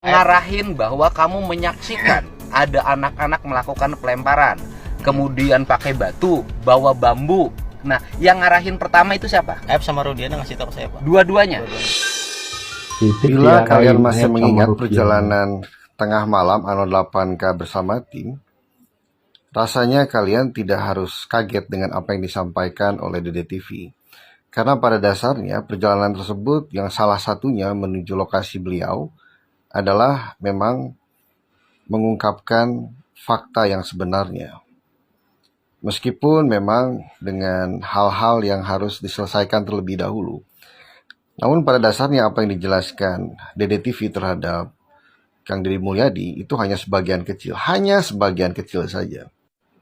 ngarahin bahwa kamu menyaksikan ada anak-anak melakukan pelemparan, kemudian pakai batu, bawa bambu. Nah, yang ngarahin pertama itu siapa? F sama Rudiana ngasih tahu saya, Pak. Dua-duanya. Bila kalian masih mengingat perjalanan tengah malam Ano 8K bersama tim, rasanya kalian tidak harus kaget dengan apa yang disampaikan oleh Dede TV. Karena pada dasarnya perjalanan tersebut yang salah satunya menuju lokasi beliau adalah memang mengungkapkan fakta yang sebenarnya. Meskipun memang dengan hal-hal yang harus diselesaikan terlebih dahulu. Namun pada dasarnya apa yang dijelaskan Dede TV terhadap Kang Deddy Mulyadi itu hanya sebagian kecil saja.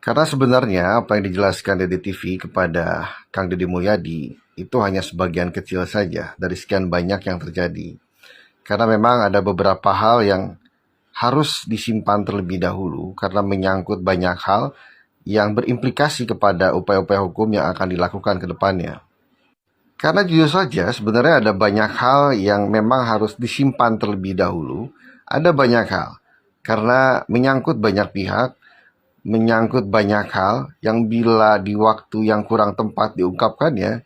Karena sebenarnya apa yang dijelaskan Dede TV kepada Kang Deddy Mulyadi itu hanya sebagian kecil saja dari sekian banyak yang terjadi. Karena memang ada beberapa hal yang harus disimpan terlebih dahulu karena menyangkut banyak hal yang berimplikasi kepada upaya-upaya hukum yang akan dilakukan ke depannya. Karena jujur saja sebenarnya ada banyak hal yang memang harus disimpan terlebih dahulu. Ada banyak hal. Karena menyangkut banyak pihak, menyangkut banyak hal yang bila di waktu yang kurang tepat diungkapkannya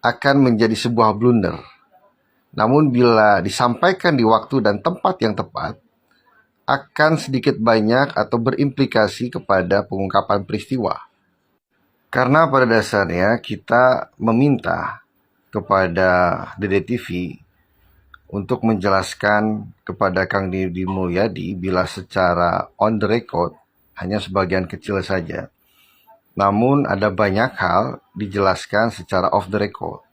akan menjadi sebuah blunder. Namun bila disampaikan di waktu dan tempat yang tepat, akan sedikit banyak atau berimplikasi kepada pengungkapan peristiwa. Karena pada dasarnya kita meminta kepada Dede TV untuk menjelaskan kepada Kang Deddy Mulyadi bila secara on the record hanya sebagian kecil saja. Namun ada banyak hal dijelaskan secara off the record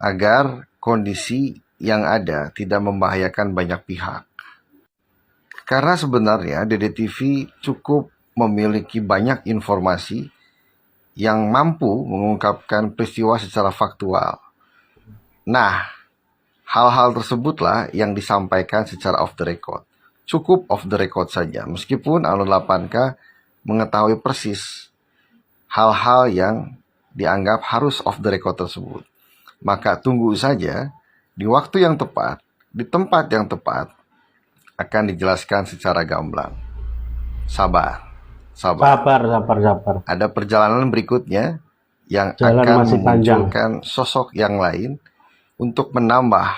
agar kondisi yang ada tidak membahayakan banyak pihak. Karena sebenarnya Dede TV cukup memiliki banyak informasi yang mampu mengungkapkan peristiwa secara faktual. Nah, hal-hal tersebutlah yang disampaikan secara off the record. Cukup off the record saja, meskipun Ano 8K mengetahui persis hal-hal yang dianggap harus off the record tersebut. Maka tunggu saja, di waktu yang tepat, di tempat yang tepat, akan dijelaskan secara gamblang. Sabar. Ada perjalanan berikutnya yang akan memunculkan sosok yang lain untuk menambah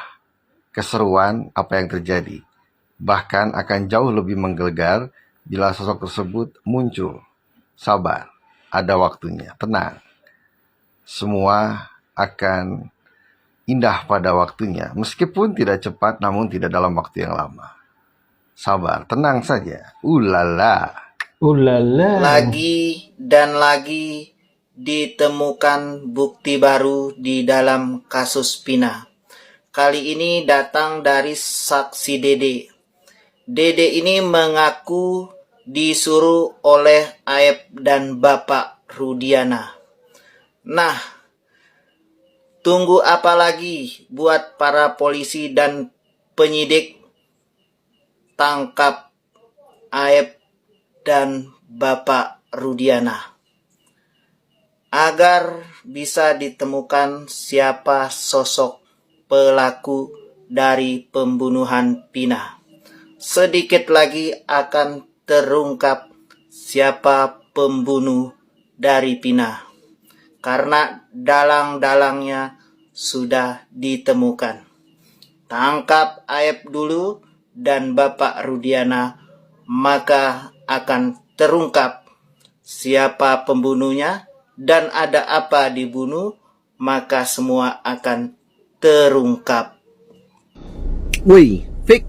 keseruan apa yang terjadi. Bahkan akan jauh lebih menggelegar bila sosok tersebut muncul. Sabar, ada waktunya, tenang. Semua akan indah pada waktunya, meskipun tidak cepat namun tidak dalam waktu yang lama. Sabar, tenang saja. Ulala. Lagi dan lagi ditemukan bukti baru di dalam kasus Pina. Kali ini datang dari saksi Dede. Dede ini mengaku disuruh oleh Aep dan Bapak Rudiana. Nah, tunggu apa lagi buat para polisi dan penyidik? Tangkap Aep dan Bapak Rudiana agar bisa ditemukan siapa sosok pelaku dari pembunuhan Pina. Sedikit lagi akan terungkap siapa pembunuh dari Pina karena dalang-dalangnya sudah ditemukan. Tangkap Aep dulu dan Bapak Rudiana, maka akan terungkap siapa pembunuhnya dan ada apa dibunuh, maka semua akan terungkap. Wih, Fik.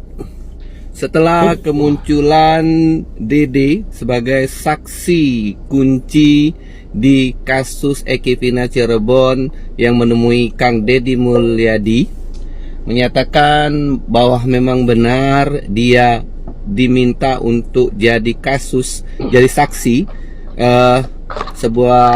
Setelah kemunculan Dede sebagai saksi kunci di kasus Eki Pina Cirebon yang menemui Kang Deddy Mulyadi, menyatakan bahwa memang benar dia diminta untuk jadi saksi sebuah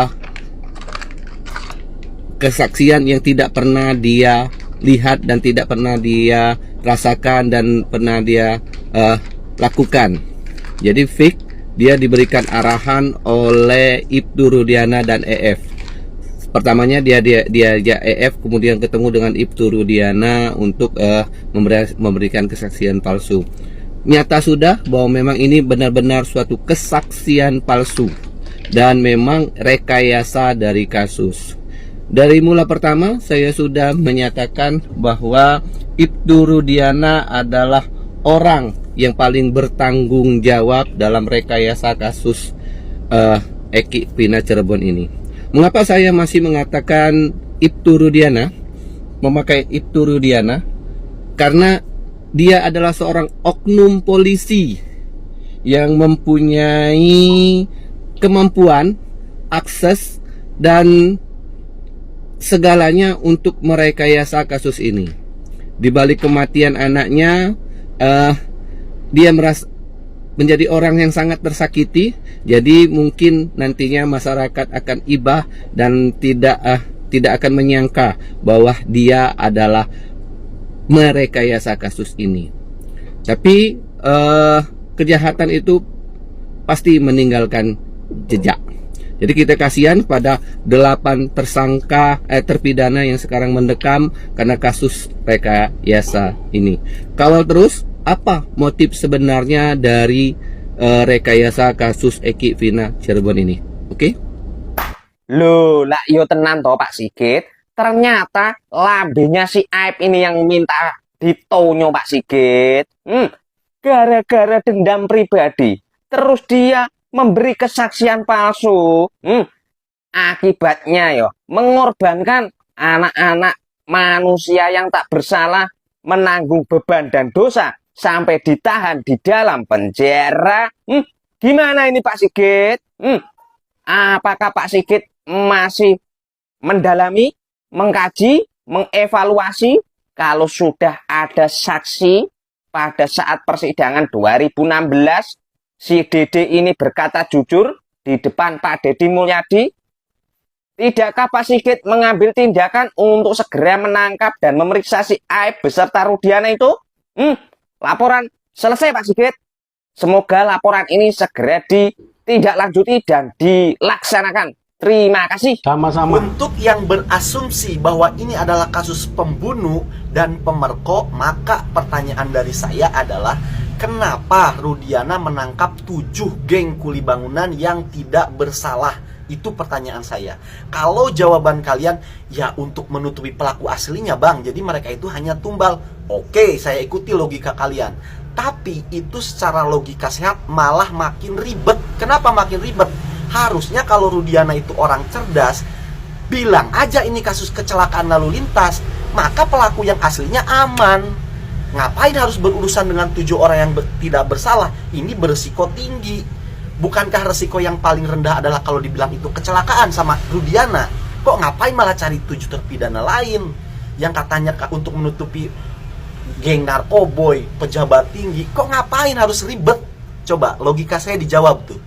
kesaksian yang tidak pernah dia lihat dan tidak pernah dia rasakan dan pernah dia lakukan. Jadi Fik, dia diberikan arahan oleh Ibtu Rudiana dan EF pertamanya dia EF, kemudian ketemu dengan Ibtu Rudiana untuk memberikan kesaksian palsu. Nyata sudah bahwa memang ini benar-benar suatu kesaksian palsu dan memang rekayasa dari kasus. Dari mula pertama saya sudah menyatakan bahwa Ibtu Rudiana adalah orang yang paling bertanggung jawab dalam rekayasa kasus Eki Vina Cirebon ini. Mengapa saya masih mengatakan Ibtu Rudiana, memakai Ibtu Rudiana? Karena dia adalah seorang oknum polisi yang mempunyai kemampuan, akses, dan segalanya untuk merekayasa kasus ini. Di balik kematian anaknya, dia merasa menjadi orang yang sangat tersakiti. Jadi mungkin nantinya masyarakat akan ibah dan tidak akan menyangka bahwa dia adalah merekayasa kasus ini. Tapi kejahatan itu pasti meninggalkan jejak. Jadi kita kasihan pada 8 tersangka terpidana yang sekarang mendekam karena kasus rekayasa ini. Kawal terus apa motif sebenarnya dari rekayasa kasus Eki Vina Cirebon ini. Oke? Loh, lah yo tenan toh Pak Sigit. Ternyata lambenya si Aib ini yang minta ditonyo Pak Sigit. Gara-gara dendam pribadi. Terus dia memberi kesaksian palsu. Akibatnya yo mengorbankan anak-anak manusia yang tak bersalah menanggung beban dan dosa sampai ditahan di dalam penjara. Gimana ini Pak Sigit? Apakah Pak Sigit masih mendalami, mengkaji, mengevaluasi kalau sudah ada saksi pada saat persidangan 2016 si Dede ini berkata jujur di depan Pak Deddy Mulyadi? Tidakkah Pak Sigit mengambil tindakan untuk segera menangkap dan memeriksa si Aib beserta Rudiana itu? Laporan selesai Pak Sigit. Semoga laporan ini segera ditindaklanjuti dan dilaksanakan. Terima kasih. Sama-sama. Untuk yang berasumsi bahwa ini adalah kasus pembunuh dan pemerkosa, maka pertanyaan dari saya adalah kenapa Rudiana menangkap 7 geng kuli bangunan yang tidak bersalah? Itu pertanyaan saya. Kalau jawaban kalian ya untuk menutupi pelaku aslinya bang, jadi mereka itu hanya tumbal, oke, saya ikuti logika kalian. Tapi itu secara logika sehat malah makin ribet. Kenapa makin ribet? Harusnya kalau Rudiana itu orang cerdas, bilang aja ini kasus kecelakaan lalu lintas, maka pelaku yang aslinya aman. Ngapain harus berurusan dengan 7 orang yang tidak bersalah? Ini berisiko tinggi. Bukankah resiko yang paling rendah adalah kalau dibilang itu kecelakaan sama Rudiana? Kok ngapain malah cari 7 terpidana lain yang katanya untuk menutupi geng narkoboy, pejabat tinggi? Kok ngapain harus ribet? Coba logika saya dijawab tuh.